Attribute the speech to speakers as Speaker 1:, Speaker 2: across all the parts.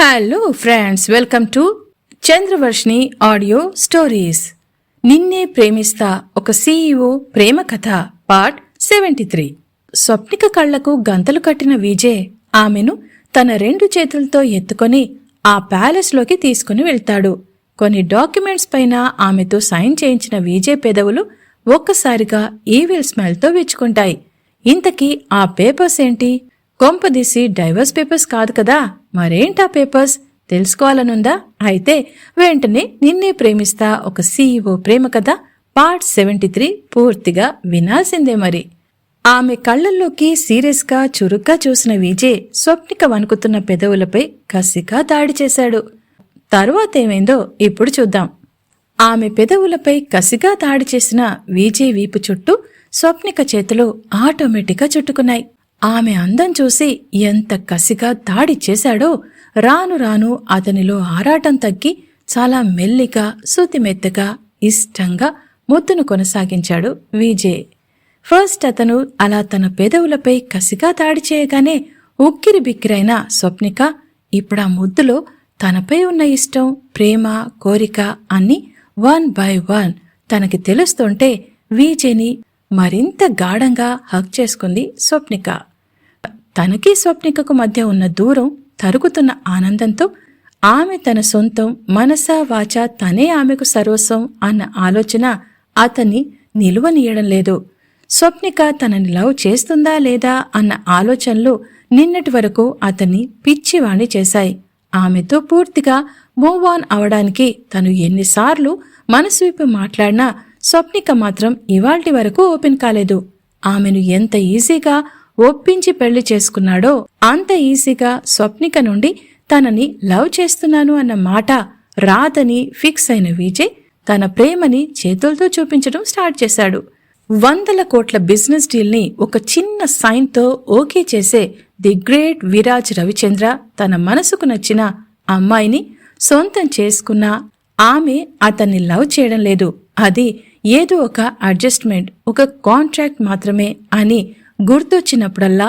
Speaker 1: Hello friends, welcome to Chandravarshini audio stories. నిన్నే ప్రేమిస్తా ఒక CEO ప్రేమ కథ పార్ట్ 73. స్వప్నిక కళ్లకు గంతలు కట్టిన విజయ్ ఆమెను తన 2 చేతులతో ఎత్తుకొని ఆ ప్యాలెస్ లోకి తీసుకుని వెళ్తాడు. కొన్ని డాక్యుమెంట్స్ పైన ఆమెతో సైన్ చేయించిన విజయ్ పెదవులు ఒక్కసారిగా ఈవిల్ స్మైల్ తో విచ్చుకుంటాయి. ఇంతకీ ఆ పేపర్స్ ఏంటి? కొంపదీసి డైవర్స్ పేపర్స్ కాదు కదా, మరేంటా పేపర్స్? తెలుసుకోవాలనుందా? అయితే వెంటనే నిన్నే ప్రేమిస్తా ఒక సీఈఓ ప్రేమ కథ పార్ట్ 73 పూర్తిగా వినాల్సిందే మరి. ఆమె కళ్లల్లోకి సీరియస్ గా చురుగ్గా చూసిన విజయ్ స్వప్నిక వణుకుతున్న పెదవులపై కసిగా దాడి చేశాడు. తరువాతేమైందో ఇప్పుడు చూద్దాం. ఆమె పెదవులపై కసిగా దాడి చేసిన విజయ్ వీపు చుట్టూ స్వప్నిక చేతులు ఆటోమేటిక్గా చుట్టుకున్నాయి. ఆమె అందం చూసి ఎంత కసిగా దాడి చేశాడో రాను రాను అతనిలో ఆరాటం తగ్గి చాలా మెల్లిగా శృతిమెత్తగా ఇష్టంగా ముద్దును కొనసాగించాడు విజయ్. ఫస్ట్ అతను అలా తన పెదవులపై కసిగా దాడి చేయగానే ఉక్కిరి బిక్కిరైన స్వప్నిక ఇప్పుడా ముద్దులో తనపై ఉన్న ఇష్టం, ప్రేమ, కోరిక అన్నీ 1 by 1 తనకి తెలుస్తుంటే విజయ్ని మరింత గాఢంగా హగ్ చేసుకుంది స్వప్నిక. తనకి స్వప్నికకు మధ్య ఉన్న దూరం తరుగుతున్న ఆనందంతో ఆమె తన సొంతం, మనసా వాచా తనే ఆమెకు సర్వస్వం అన్న ఆలోచన అతన్ని నిలువనీయడం లేదు. స్వప్నిక తనని లవ్ చేస్తుందా లేదా అన్న ఆలోచనలు నిన్నటి వరకు అతన్ని పిచ్చివాణ్ణి చేశాయి. ఆమెతో పూర్తిగా మూవ్ ఆన్ అవడానికి తను ఎన్నిసార్లు మనసువిప్పి మాట్లాడినా స్వప్నిక మాత్రం ఇవాల్టి వరకు ఓపెన్ కాలేదు. ఆమెను ఎంత ఈజీగా ఒప్పించి పెళ్లి చేసుకున్నాడో అంత ఈజీగా స్వప్నిక నుండి తనని లవ్ చేస్తున్నాను అన్న మాట రాదని ఫిక్స్ అయిన విజయ్ తన ప్రేమని చేతులతో చూపించడం స్టార్ట్ చేశాడు. 100 కోట్ల బిజినెస్ డీల్ ని ఒక చిన్న సైన్ తో ఓకే చేసే ది గ్రేట్ విరాజ్ రవిచంద్ర తన మనసుకు నచ్చిన అమ్మాయిని సొంతం చేసుకున్నా ఆమె అతన్ని లవ్ చేయడం లేదు, అది ఏదో ఒక అడ్జస్ట్మెంట్, ఒక కాంట్రాక్ట్ మాత్రమే అని గుర్తొచ్చినప్పుడల్లా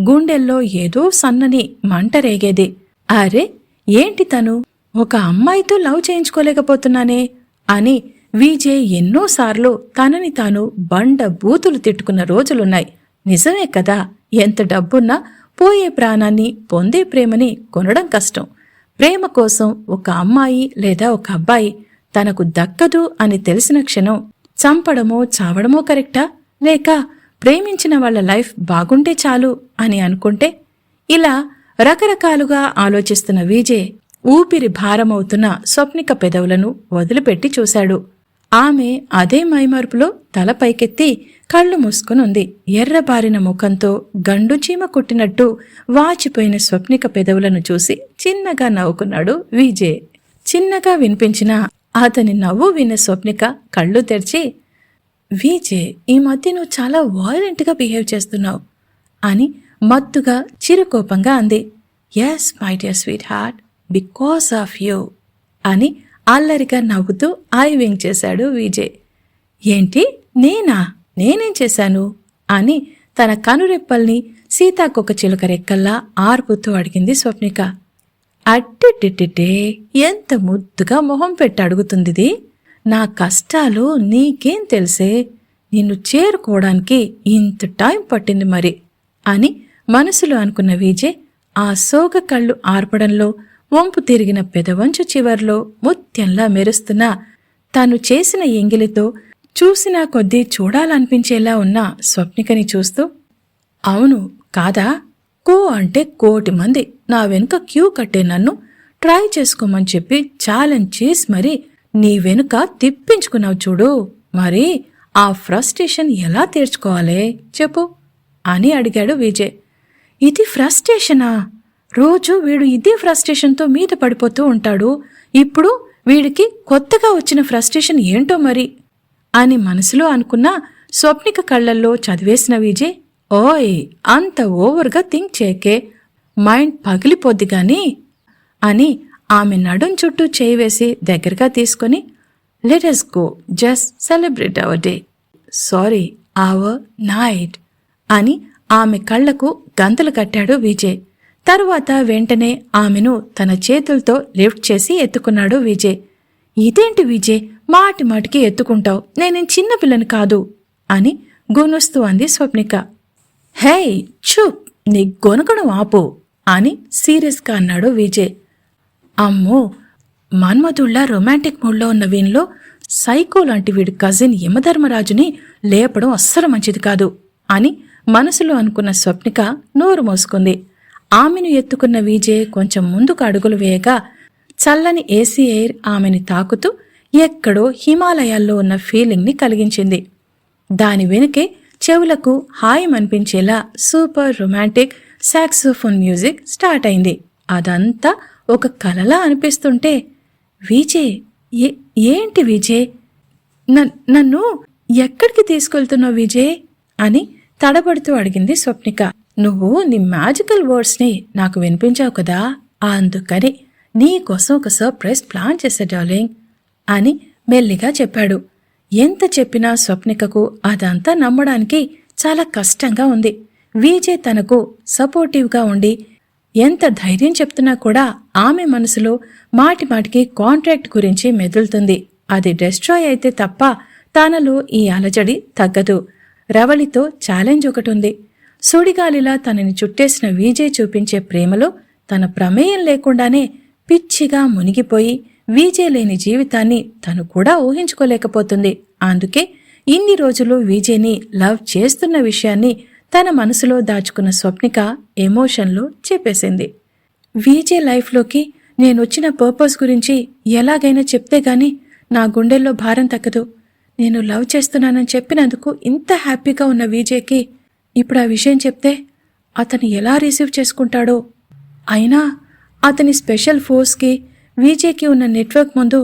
Speaker 1: గుండెల్లో ఏదో సన్నని మంట రేగేది. అరే ఏంటి తను ఒక అమ్మాయితో లవ్ చేయించుకోలేకపోతున్నానే అని విజయ్ ఎన్నోసార్లు తనని తాను బండ బూతులు తిట్టుకున్న రోజులున్నాయి. నిజమే కదా, ఎంత డబ్బున్నా పోయే ప్రాణాన్ని పొందే ప్రేమని కొనడం కష్టం. ప్రేమ కోసం ఒక అమ్మాయి లేదా ఒక అబ్బాయి తనకు దక్కదు అని తెలిసిన క్షణం చంపడమో చావడమో కరెక్టా, లేక ప్రేమించిన వాళ్ల లైఫ్ బాగుంటే చాలు అని అనుకుంటే? ఇలా రకరకాలుగా ఆలోచిస్తున్న విజయ్ ఊపిరి భారమవుతున్న స్వప్నిక పెదవులను వదిలిపెట్టి చూశాడు. ఆమె అదే మైమరుపులో తల పైకెత్తి కళ్ళు మూసుకునుంది. ఎర్రబారిన ముఖంతో గండుచీమ కుట్టినట్టు వాచిపోయిన స్వప్నిక పెదవులను చూసి చిన్నగా నవ్వుకున్నాడు విజయ్. చిన్నగా వినిపించిన అతని నవ్వు విన్న స్వప్నిక కళ్ళు తెరిచి, విజయ్ ఈ మధ్య నువ్వు చాలా వాయలెంట్గా బిహేవ్ చేస్తున్నావు అని మత్తుగా చిరుకోపంగా అంది. Yes my dear sweetheart, because of you అని అల్లరిగా నవ్వుతూ ఐ వింక్ చేశాడు విజయ్. ఏంటి నేనేం చేశాను అని తన కనురెప్పల్ని సీతాకొక చిలుక రెక్కల్లా ఆర్పుతూ అడిగింది స్వప్నిక. అట్టిట్టిట్టే ఎంత ముద్దుగా మొహం పెట్టి అడుగుతుందిది. నా కష్టాలు నీకేం తెలిసే, నిన్ను చేరుకోవడానికి ఇంత టైం పట్టింది మరి అని మనసులో అనుకున్న విజయ్ ఆ సోగ కళ్ళు ఆర్పడంలో వంపు తిరిగిన పెదవంచు చివర్లో ముత్యంలా మెరుస్తున్న తాను చేసిన ఎంగిలితో చూసినా కొద్దీ చూడాలనిపించేలా ఉన్న స్వప్నికని చూస్తూ, అవును కాదా, కో అంటే 1 కోటి మంది నా వెనుక క్యూ కట్టే నన్ను ట్రై చేసుకోమని చెప్పి ఛాలెంజ్ చేసి మరి నీ వెనుక తిప్పించుకున్నావు చూడు, మరి ఆ ఫ్రస్ట్రేషన్ ఎలా తీర్చుకోవాలే చెప్పు అని అడిగాడు విజయ్. ఇది ఫ్రస్ట్రేషనా? రోజు వీడు ఇదే ఫ్రస్ట్రేషన్తో మీద పడిపోతూ ఉంటాడు. ఇప్పుడు వీడికి కొత్తగా వచ్చిన ఫ్రస్ట్రేషన్ ఏంటో మరి అని మనసులో అనుకున్న స్వప్నిక కళ్లల్లో చదివేసిన విజయ్, ఓయ్ అంత ఓవర్గా థింక్ చేయకే, మైండ్ పగిలిపోద్ది గాని అని ఆమె నడుం చుట్టూ చేయి వేసి దగ్గరగా తీసుకుని, let us go, just celebrate our day, sorry our night అని ఆమె కళ్లకు గంతలు కట్టాడు విజయ్. తరువాత వెంటనే ఆమెను తన చేతులతో లిఫ్ట్ చేసి ఎత్తుకున్నాడు విజయ్. ఇదేంటి విజయ్, మాటి మాటికి ఎత్తుకుంటావు, నేనేం చిన్నపిల్లని కాదు అని గునుస్తూ అంది స్వప్నిక. హే చూప్, నీ గొనగడం ఆపు అని సీరియస్గా అన్నాడు విజయ్. అమ్మో, మన్మధుళ్లా రొమాంటిక్ మూడ్లో ఉన్న వీనిలో సైకో లాంటి వీడి కజిన్ యమధర్మరాజుని లేపడం అస్సలు మంచిది కాదు అని మనసులో అనుకున్న స్వప్నిక నోరు మోసుకుంది. ఆమెను ఎత్తుకున్న విజయ్ కొంచెం ముందుకు అడుగులు వేయగా చల్లని ఏసీ ఎయిర్ ఆమెని తాకుతూ ఎక్కడో హిమాలయాల్లో ఉన్న ఫీలింగ్ని కలిగించింది. దాని వెనుకే చెవులకు హాయమనిపించేలా super romantic saxophone music start అయింది. అదంతా ఒక కలలా అనిపిస్తుంటే, విజయ్, ఏంటి విజయ్, నన్ను ఎక్కడికి తీసుకెళ్తున్నావు విజయ్ అని తడబడుతూ అడిగింది స్వప్నిక. నువ్వు నీ మ్యాజికల్ వర్డ్స్ని నాకు వినిపించావు కదా, అందుకని నీకోసం ఒక సర్ప్రైజ్ ప్లాన్ చేశా డార్లింగ్ అని మెల్లిగా చెప్పాడు. ఎంత చెప్పినా స్వప్నికకు అదంతా నమ్మడానికి చాలా కష్టంగా ఉంది. విజయ్ తనకు సపోర్టివ్గా ఉండి ఎంత ధైర్యం చెప్తున్నా కూడా ఆమె మనసులో మాటిమాటికి కాంట్రాక్ట్ గురించి మెదులుతుంది. అది డిస్ట్రాయ్ అయితే తప్ప తనలో ఈ అలజడి తగ్గదు. రవళితో ఛాలెంజ్ ఒకటుంది. సుడిగాలిలా తనని చుట్టేసిన విజయ్ చూపించే ప్రేమలో తన ప్రమేయం లేకుండానే పిచ్చిగా మునిగిపోయి విజయ్ లేని జీవితాన్ని తను కూడా ఊహించుకోలేకపోతుంది. అందుకే ఇన్ని రోజులు విజయ్ని లవ్ చేస్తున్న విషయాన్ని తన మనసులో దాచుకున్న స్వప్నిక ఎమోషన్లో చెప్పేసింది. విజయ్ లైఫ్లోకి నేనొచ్చిన పర్పస్ గురించి ఎలాగైనా చెప్తే గాని నా గుండెల్లో భారం తగ్గదు. నేను లవ్ చేస్తున్నానని చెప్పినందుకు ఇంత హ్యాపీగా ఉన్న విజయ్కి ఇప్పుడు ఆ విషయం చెప్తే అతను ఎలా రిసీవ్ చేసుకుంటాడో. అయినా అతని స్పెషల్ ఫోర్స్కి విజయ్కి ఉన్న నెట్వర్క్ ముందు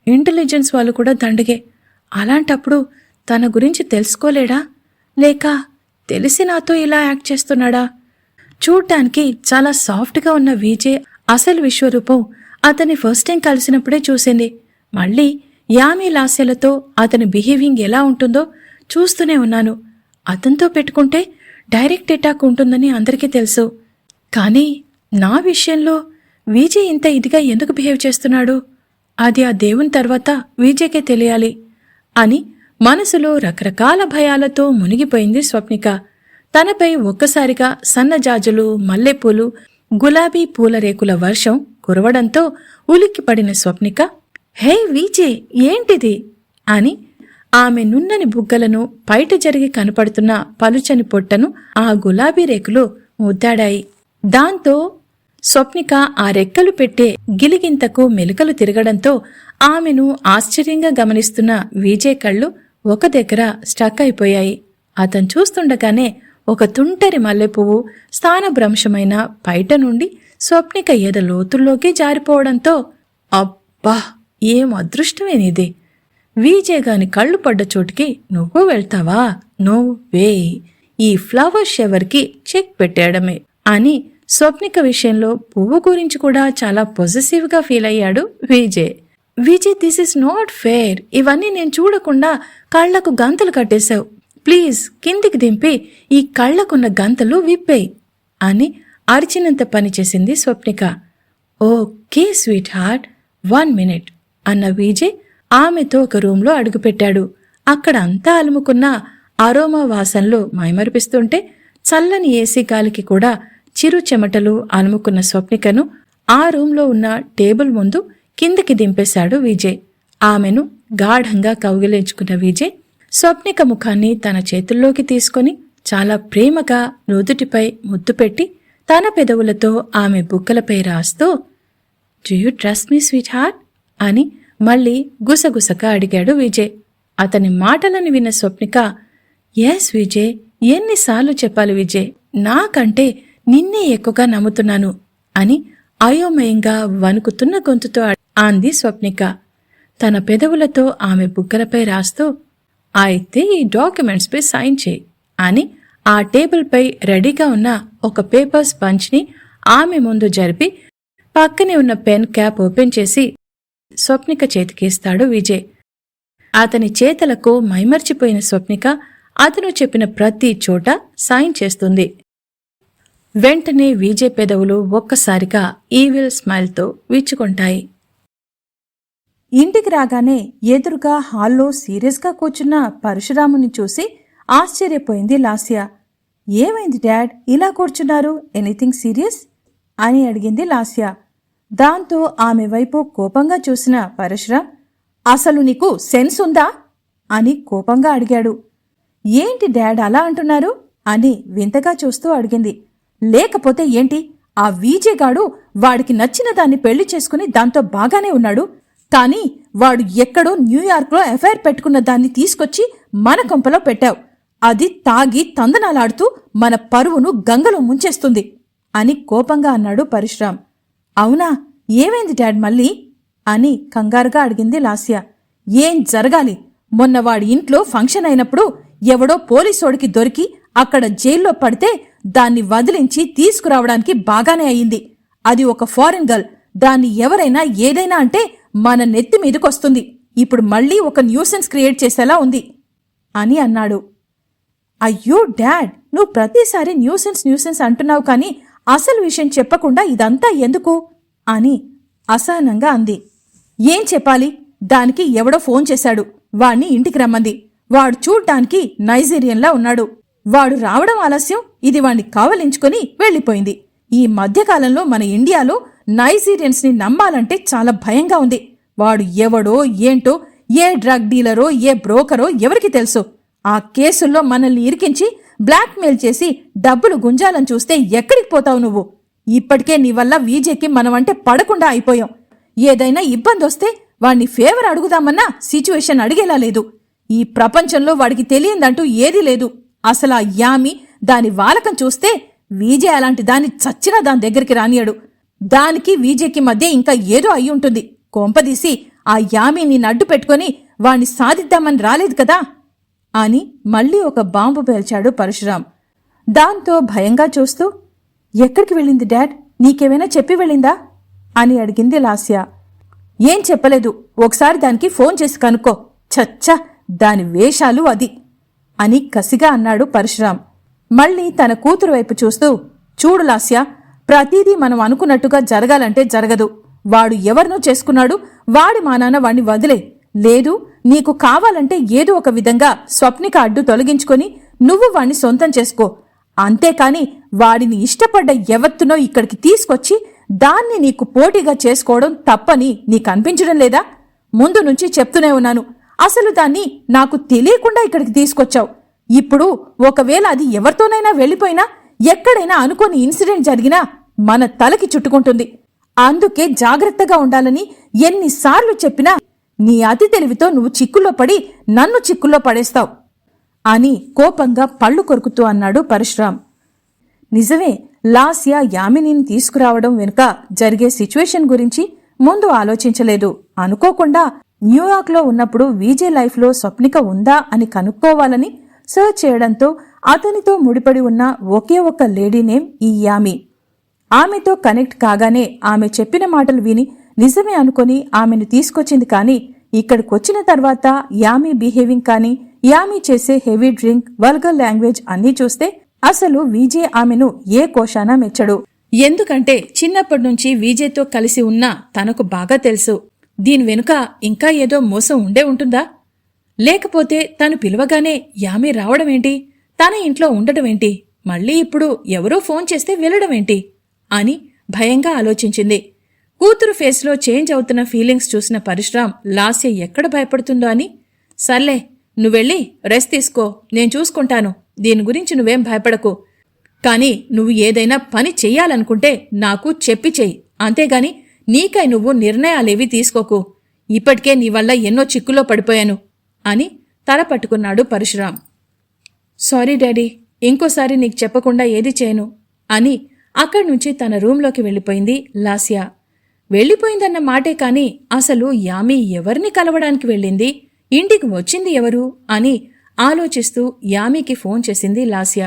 Speaker 1: ఇంటెలిజెన్స్ వాళ్ళు కూడా దండగే. అలాంటప్పుడు తన గురించి తెలుసుకోలేడా, లేక తెలిసి నాతో ఇలా యాక్ట్ చేస్తున్నాడా? చూడ్డానికి చాలా సాఫ్ట్గా ఉన్న విజయ్ అసలు విశ్వరూపం అతని ఫస్ట్ టైం కలిసినప్పుడే చూసింది. మళ్ళీ యామి లాస్యలతో అతని బిహేవింగ్ ఎలా ఉంటుందో చూస్తూనే ఉన్నాను. అతనితో పెట్టుకుంటే డైరెక్ట్ అటాక్ ఉంటుందని అందరికీ తెలుసు. కానీ నా విషయంలో విజయ్ ఇంత ఇదిగా ఎందుకు బిహేవ్ చేస్తున్నాడు, అది ఆ దేవుని తర్వాత విజయ్కే తెలియాలి అని మనసులో రకరకాల భయాలతో మునిగిపోయింది స్వప్నిక. తనపై ఒక్కసారిగా సన్నజాజులు, మల్లెపూలు, గులాబీ పూల రేకుల వర్షం కురవడంతో ఉలిక్కిపడిన స్వప్నిక, హే విజయ్, ఏంటిది అని ఆమె నున్నని బుగ్గలను బయట జరిగి కనపడుతున్న పలుచని పొట్టను ఆ గులాబీ రేకులు ముద్దాడాయి. దాంతో స్వప్నిక ఆ రెక్కలు పెట్టే గిలిగింతకు మెలికలు తిరగడంతో ఆమెను ఆశ్చర్యంగా గమనిస్తున్న విజయ్ కళ్ళు ఒక దగ్గర స్టక్ అయిపోయాయి. అతను చూస్తుండగానే ఒక తుంటరి మల్లెపువ్వు స్థానభ్రంశమైన పైట నుండి స్వప్నిక ఎద లోతుల్లోకి జారిపోవడంతో, అబ్బా, ఏం అదృష్టమేనిది, విజయ్ గాని కళ్ళు పడ్డ చోటికి నువ్వు వెళ్తావా, నో వే, ఈ ఫ్లవర్ షవర్కి చెక్ పెట్టేయడమే అని స్వప్నిక విషయంలో పువ్వు గురించి కూడా చాలా పొజెసివ్గా ఫీల్ అయ్యాడు Vijay. Vijay, this is not fair, ఇవన్నీ నేను చూడకుండా కళ్లకు గంతలు కట్టేశావు, ప్లీజ్ కిందికి దింపి ఈ కళ్లకున్న గంతలు విప్పేయి అని అరిచినంత పనిచేసింది Swapnika. Okay sweet heart, 1 minute అన్న విజయ్ ఆమెతో ఒక రూంలో అడుగుపెట్టాడు. అక్కడ అంతా అలుముకున్న అరోమా వాసనలో మైమరిపిస్తుంటే చల్లని ఏసీ గాలికి కూడా చిరు చెమటలు అలుముకున్న స్వప్నికను ఆ రూంలో ఉన్న టేబుల్ ముందు కిందకి దింపేశాడు విజయ్. ఆమెను గాఢంగా కౌగిలించుకున్న విజయ్ స్వప్నిక ముఖాన్ని తన చేతుల్లోకి తీసుకొని చాలా ప్రేమగా నుదుటిపై ముద్దు పెట్టి తన పెదవులతో ఆమె బుగ్గలపై రాస్తూ, do you trust me sweet heart అని మళ్ళీ గుసగుసగా అడిగాడు విజయ్. అతని మాటలను విన్న స్వప్నిక, ఎస్ విజయ్, ఎన్నిసార్లు చెప్పాలి విజయ్, నాకంటే నిన్నే ఎక్కువగా నమ్ముతున్నాను అని అయోమయంగా వణుకుతున్న గొంతుతో అంది స్వప్నిక. తన పెదవులతో ఆమె బుగ్గలపై రాస్తూ, అయితే ఈ డాక్యుమెంట్స్ పై సైన్ చేయి అని ఆ టేబుల్పై రెడీగా ఉన్న ఒక పేపర్ స్పంచ్ని ఆమె ముందు జరిపి పక్కనే ఉన్న పెన్ క్యాప్ ఓపెన్ చేసి స్వప్నిక చేతికిస్తాడు విజయ్. అతని చేతలకు మైమర్చిపోయిన స్వప్నిక అతను చెప్పిన ప్రతి చోట సైన్ చేస్తుంది. వెంటనే విజయ్ పెదవులు ఒక్కసారిగా ఈవిల్ స్మైల్తో విచ్చుకుంటాయి. ఇంటికి రాగానే ఎదురుగా హాల్లో సీరియస్గా కూర్చున్న పరశురాముని చూసి ఆశ్చర్యపోయింది లాస్య. ఏమైంది డాడ్, ఇలా కూర్చున్నారు, ఎనీథింగ్ సీరియస్ అని అడిగింది లాస్య. దాంతో ఆమె వైపు కోపంగా చూసిన పరశురాం, అసలు నీకు సెన్స్ ఉందా అని కోపంగా అడిగాడు. ఏంటి డాడ్ అలా అంటున్నారు అని వింతగా చూస్తూ అడిగింది. లేకపోతే ఏంటి, ఆ వీజేగాడు వాడికి నచ్చిన దాన్ని పెళ్లి చేసుకుని దాంతో బాగానే ఉన్నాడు. కాని వాడు ఎక్కడో న్యూయార్క్లో ఎఫ్ఐఆర్ పెట్టుకున్న దాన్ని తీసుకొచ్చి మన కొంపలో పెట్టావు. అది తాగి తందనాలాడుతూ మన పరువును గంగలో ముంచేస్తుంది అని కోపంగా అన్నాడు పరశురాం. అవునా, ఏమైంది డాడ్ మళ్ళీ అని కంగారుగా అడిగింది లాస్య. ఏం జరగాలి, మొన్న వాడి ఇంట్లో ఫంక్షన్ అయినప్పుడు ఎవడో పోలీసోడికి దొరికి అక్కడ జైల్లో పడితే దాన్ని వదిలించి తీసుకురావడానికి బాగానే అయింది. అది ఒక ఫారిన్ గర్ల్, దాన్ని ఎవరైనా ఏదైనా అంటే మన నెత్తి మీదకొస్తుంది. ఇప్పుడు మళ్లీ ఒక న్యూసెన్స్ క్రియేట్ చేసేలా ఉంది అని అన్నాడు. అయ్యో డాడ్, నువ్వు ప్రతిసారి న్యూసెన్స్ అంటున్నావు కానీ అసలు విషయం చెప్పకుండా ఇదంతా ఎందుకు అని అసహనంగా అంది. ఏం చెప్పాలి, దానికి ఎవడో ఫోన్ చేశాడు, వాణ్ణి ఇంటికి రమ్మంది. వాడు చూడ్డానికి నైజీరియన్లా ఉన్నాడు. వాడు రావడం ఆలస్యం, ఇది వాణ్ణి కావలించుకుని వెళ్లిపోయింది. ఈ మధ్యకాలంలో మన ఇండియాలో నైజీరియన్స్ ని నమ్మాలంటే చాలా భయంగా ఉంది. వాడు ఎవడో ఏంటో, ఏ డ్రగ్ డీలరో ఏ బ్రోకరో ఎవరికి తెలుసు. ఆ కేసుల్లో మనల్ని ఇరికించి బ్లాక్మెయిల్ చేసి డబ్బులు గుంజాలని చూస్తే ఎక్కడికి పోతావు నువ్వు? ఇప్పటికే నీ వల్ల వీజేకి మనమంటే పడకుండా అయిపోయాం. ఏదైనా ఇబ్బందొస్తే వాణ్ణి ఫేవర్ అడుగుదామన్నా సిచ్యువేషన్ అడిగేలా లేదు. ఈ ప్రపంచంలో వాడికి తెలియందంటూ ఏదీ లేదు. అసలు ఆ యామి దాని వాలకం చూస్తే వీజే అలాంటి దాన్ని చచ్చినా దాని దగ్గరికి రానియాడు. దానికి వీజేకి మధ్య ఇంకా ఏదో అయ్యుంటుంది. కొంపదీసి ఆ యామిని నడ్డు పెట్టుకుని వాణ్ణి సాధిద్దామని రాలేదు కదా అని మళ్లీ ఒక బాంబు పేల్చాడు పరశురాం. దాంతో భయంగా చూస్తూ, ఎక్కడికి వెళ్ళింది డాడ్, నీకేమైనా చెప్పి వెళ్ళిందా అని అడిగింది లాస్య. ఏం చెప్పలేదు, ఒకసారి దానికి ఫోన్ చేసి కనుక్కో. చచ్చా, దాని వేషాలు అది అని కసిగా అన్నాడు పరశురాం. మళ్లీ తన కూతురు వైపు చూస్తూ, చూడు లాస్య, ప్రతీదీ మనం అనుకున్నట్టుగా జరగాలంటే జరగదు. వాడు ఎవరినో చేసుకున్నాడు, వాడి మానాన వాణ్ణి వదిలే. లేదు, నీకు కావాలంటే ఏదో ఒక విధంగా స్వప్నిక అడ్డు తొలగించుకొని నువ్వు వాణ్ణి సొంతం చేసుకో. అంతేకాని వాడిని ఇష్టపడ్డ ఎవత్తునో ఇక్కడికి తీసుకొచ్చి దాన్ని నీకు పోటీగా చేసుకోవడం తప్పని నీకనిపించడం లేదా? ముందు నుంచి చెప్తూనే ఉన్నాను. అసలు దాన్ని నాకు తెలియకుండా ఇక్కడికి తీసుకొచ్చావు. ఇప్పుడు ఒకవేళ అది ఎవరితోనైనా వెళ్ళిపోయినా, ఎక్కడైనా అనుకోని ఇన్సిడెంట్ జరిగినా మన తలకి చుట్టుకుంటుంది. అందుకే జాగ్రత్తగా ఉండాలని ఎన్నిసార్లు చెప్పినా నీ అతి తెలివితో నువ్వు చిక్కుల్లో పడి నన్ను చిక్కుల్లో పడేస్తావు అని కోపంగా పళ్ళు కొరుకుతూ అన్నాడు పరశురాం. నిజమే, లాస్య యామినిని తీసుకురావడం వెనుక జరిగే సిచ్యువేషన్ గురించి ముందు ఆలోచించలేదు. అనుకోకుండా న్యూయార్క్లో ఉన్నప్పుడు వీజే లైఫ్లో స్వప్నిక ఉందా అని కనుక్కోవాలని సర్చ్ చేయడంతో అతనితో ముడిపడి ఉన్న ఒకే ఒక్క లేడీ నేమ్ ఈ యామి. ఆమెతో కనెక్ట్ కాగానే ఆమె చెప్పిన మాటలు విని నిజమే అనుకుని ఆమెను తీసుకొచ్చింది. కానీ ఇక్కడికొచ్చిన తర్వాత యామి బిహేవింగ్ కానీ, యామి చేసే హెవీ డ్రింక్, వల్గర్ లాంగ్వేజ్ అన్నీ చూస్తే అసలు వీజే ఆమెను ఏ కోశానా మెచ్చడు. ఎందుకంటే చిన్నప్పటి నుంచి వీజేతో కలిసి ఉన్నా తనకు బాగా తెలుసు. దీని వెనుక ఇంకా ఏదో మోసం ఉండే ఉంటుందా? లేకపోతే తను పిలవగానే యామి రావడమేంటి, తన ఇంట్లో ఉండటమేంటి, మళ్ళీ ఇప్పుడు ఎవరో ఫోన్ చేస్తే వెళ్లడమేంటి అని భయంగా ఆలోచించింది. కూతురు ఫేస్లో చేంజ్ అవుతున్న ఫీలింగ్స్ చూసిన పరశురాం లాస్య ఎక్కడ భయపడుతుందో అని, సర్లే నువ్వెళ్ళి రెస్ట్ తీసుకో, నేను చూసుకుంటాను, దీని గురించి నువ్వేం భయపడకు. కాని నువ్వు ఏదైనా పని చెయ్యాలనుకుంటే నాకు చెప్పి చెయ్యి, అంతేగాని నీకై నువ్వు నిర్ణయాలేవి తీసుకోకు. ఇప్పటికే నీ వల్ల ఎన్నో చిక్కులో పడిపోయాను అని తల పట్టుకున్నాడు పరశురాం. సారీ డాడీ, ఇంకోసారి నీకు చెప్పకుండా ఏది చేయను అని అక్కడ్నుంచి తన రూంలోకి వెళ్ళిపోయింది లాస్య. వెళ్ళిపోయిందన్న మాటే కాని అసలు యామి ఎవరిని కలవడానికి వెళ్ళింది, ఇంటికి వచ్చింది ఎవరు అని ఆలోచిస్తూ యామికి ఫోన్ చేసింది లాస్య.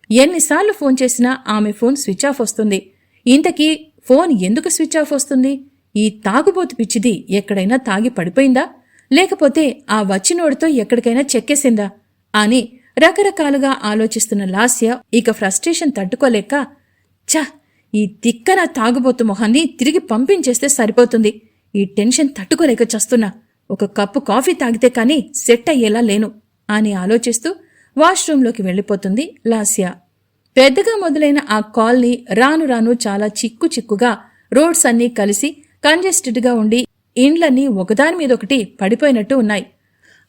Speaker 1: ఎన్నిసార్లు ఫోన్ చేసినా ఆమె ఫోన్ స్విచ్ ఆఫ్ వస్తుంది. ఇంతకీ ఫోన్ ఎందుకు స్విచ్ ఆఫ్ వస్తుంది? ఈ తాగుబోతు పిచ్చిది ఎక్కడైనా తాగి పడిపోయిందా, లేకపోతే ఆ వచ్చినోడితో ఎక్కడికైనా చెక్కేసిందా అని రకరకాలుగా ఆలోచిస్తున్న లాస్య ఇక ఫ్రస్ట్రేషన్ తట్టుకోలేక ఛ, ఈ తిక్కన తాగుబోతు మొహాన్ని తిరిగి పంపించేస్తే సరిపోతుంది. ఈ టెన్షన్ తట్టుకోలేక చస్తున్నా. ఒక కప్పు కాఫీ తాగితే కాని సెట్ అయ్యేలా లేను అని ఆలోచిస్తూ వాష్రూంలోకి వెళ్ళిపోతుంది లాస్య. పెద్దగా మొదలైన ఆ కాలనీ రాను రాను చాలా చిక్కుగా రోడ్స్ అన్నీ కలిసి కంజెస్టెడ్గా ఉండి ఇండ్లన్నీ ఒకదాని మీదొకటి పడిపోయినట్టు ఉన్నాయి.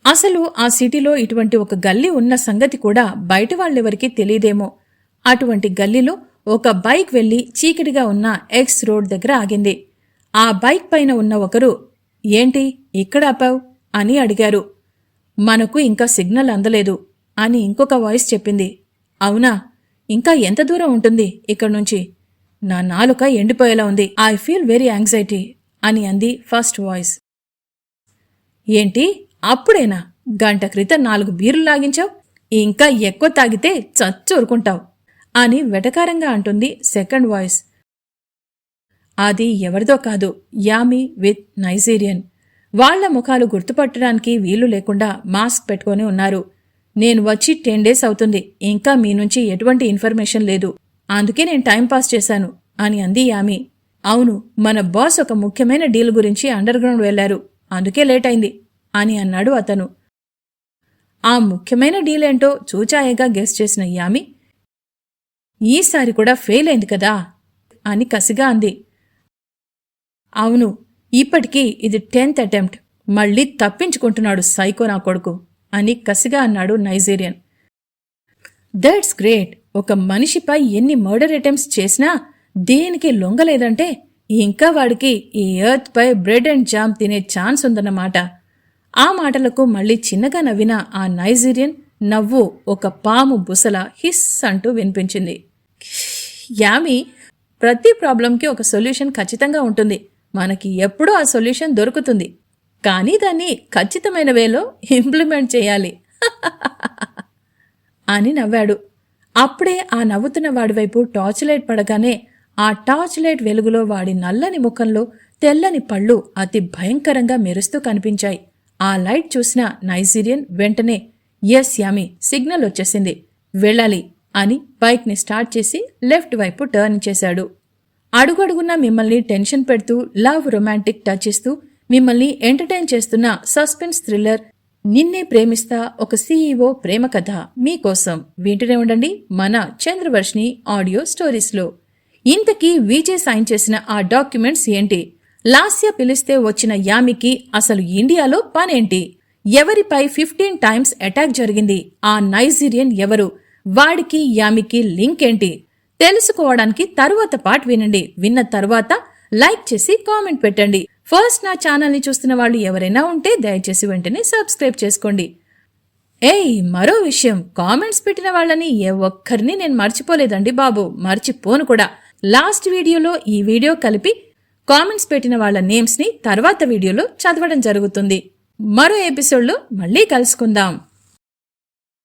Speaker 1: అసలు ఆ సిటీలో ఇటువంటి ఒక గల్లీ ఉన్న సంగతి కూడా బయట వాళ్ళెవరికీ తెలియదేమో. అటువంటి గల్లీలో ఒక బైక్ వెళ్లి చీకటిగా ఉన్న ఎక్స్ రోడ్ దగ్గర ఆగింది. ఆ బైక్ పైన ఉన్న ఒకరు, ఏంటి ఇక్కడ ఆపావ్ అని అడిగారు. మనకు ఇంకా సిగ్నల్ అందలేదు అని ఇంకొక వాయిస్ చెప్పింది. అవునా, ఇంకా ఎంత దూరం ఉంటుంది ఇక్కడి నుంచి? నా నాలుక ఎండిపోయేలా ఉంది. ఐ ఫీల్ వెరీ యాంగ్జైటీ అని అంది ఫస్ట్ వాయిస్. ఏంటి అప్పుడేనా? గంట క్రితం 4 బీర్లు లాగించావు, ఇంకా ఎక్కువ తాగితే చచ్చూరుకుంటావు అని వెటకారంగా అంటుంది సెకండ్ వాయిస్. అది ఎవరిదో కాదు, యామి విత్ నైజీరియన్. వాళ్ల ముఖాలు గుర్తుపట్టడానికి వీలు లేకుండా మాస్క్ పెట్టుకుని ఉన్నారు. నేను వచ్చి 10 డేస్ అవుతుంది, ఇంకా మీ నుంచి ఎటువంటి ఇన్ఫర్మేషన్ లేదు, అందుకే నేను టైంపాస్ చేశాను అని అంది యామి. అవును, మన బాస్ ఒక ముఖ్యమైన డీల్ గురించి అండర్గ్రౌండ్ వెళ్లారు, అందుకే లేట్ అయింది అని అన్నాడు అతను. ఆ ముఖ్యమైన డీల్ ఏంటో చూచాయగా గెస్ చేసిన యామి, ఈసారి కూడా ఫెయిల్ అయింది కదా అని కసిగా అంది. అవును, ఇప్పటికీ ఇది 10th అటెంప్ట్, మళ్లీ తప్పించుకుంటున్నాడు సైకో నా కొడుకు అని కసిగా అన్నాడు నైజీరియన్. That's great. ఒక మనిషిపై ఎన్ని మర్డర్ అటెంప్ట్స్ చేసినా దేనికి లొంగలేదంటే ఇంకా వాడికి ఈ ఎర్త్ పై బ్రెడ్ అండ్ జామ్ తినే ఛాన్స్ ఉందన్నమాట. ఆ మాటలకు మళ్లీ చిన్నగా నవ్విన ఆ నైజీరియన్ నవ్వు ఒక పాము బుసల హిస్ అంటూ వినిపించింది. యామి, ప్రతి ప్రాబ్లంకి ఒక సొల్యూషన్ ఖచ్చితంగా ఉంటుంది, మనకి ఎప్పుడూ ఆ సొల్యూషన్ దొరుకుతుంది, కానీ దాన్ని ఖచ్చితమైన వేలో ఇంప్లిమెంట్ చేయాలి అని నవ్వాడు. అప్పుడే ఆ నవ్వుతున్న వాడివైపు టార్చ్ లైట్ పడగానే ఆ టార్చ్ లైట్ వెలుగులో వాడి నల్లని ముఖంలో తెల్లని పళ్ళు అతి భయంకరంగా మెరుస్తూ కనిపించాయి. ఆ లైట్ చూసిన నైజీరియన్ వెంటనే, ఎస్ యామి, సిగ్నల్ వచ్చేసింది, వెళ్ళాలి అని బైక్ని స్టార్ట్ చేసి లెఫ్ట్ వైపు టర్న్ చేశాడు. అడుగడుగున్నా మిమ్మల్ని టెన్షన్ పెడుతూ లవ్ రొమాంటిక్ టచ్ ఇస్తూ మిమ్మల్ని ఎంటర్టైన్ చేస్తున్న సస్పెన్స్ థ్రిల్లర్ నిన్నే ప్రేమిస్తా ఒక సీఈఓ ప్రేమ కథ మీకోసం వింటూనే ఉండండి మన చంద్రవర్షిణి ఆడియో స్టోరీస్లో. ఇంతకీ విజయ్ సైన్ చేసిన ఆ డాక్యుమెంట్స్ ఏంటి? లాస్య పిలిస్తే వచ్చిన యామికి అసలు ఇండియాలో పనేంటి? ఎవరిపై 15 టైమ్స్ అటాక్ జరిగింది? ఆ నైజీరియన్ ఎవరు? వాడికి యామికి లింక్ ఏంటి? తెలుసుకోవడానికి తరువాత పార్ట్ వినండి. విన్న తరువాత లైక్ చేసి కామెంట్ పెట్టండి. ఫస్ట్ నా ఛానల్ని చూస్తున్న వాళ్ళు ఎవరైనా ఉంటే దయచేసి వెంటనే సబ్స్క్రైబ్ చేసుకోండి. మరో విషయం, కామెంట్స్ పెట్టిన వాళ్ళని ఏ ఒక్కరిని నేను మర్చిపోలేదండి బాబు, మర్చిపోను కూడా. లాస్ట్ వీడియోలో ఈ వీడియో కలిపి కామెంట్స్ పెట్టిన వాళ్ళ నేమ్స్ని తర్వాత వీడియోలో చదవడం జరుగుతుంది. మరో ఎపిసోడ్లో మళ్ళీ కలుసుకుందాం.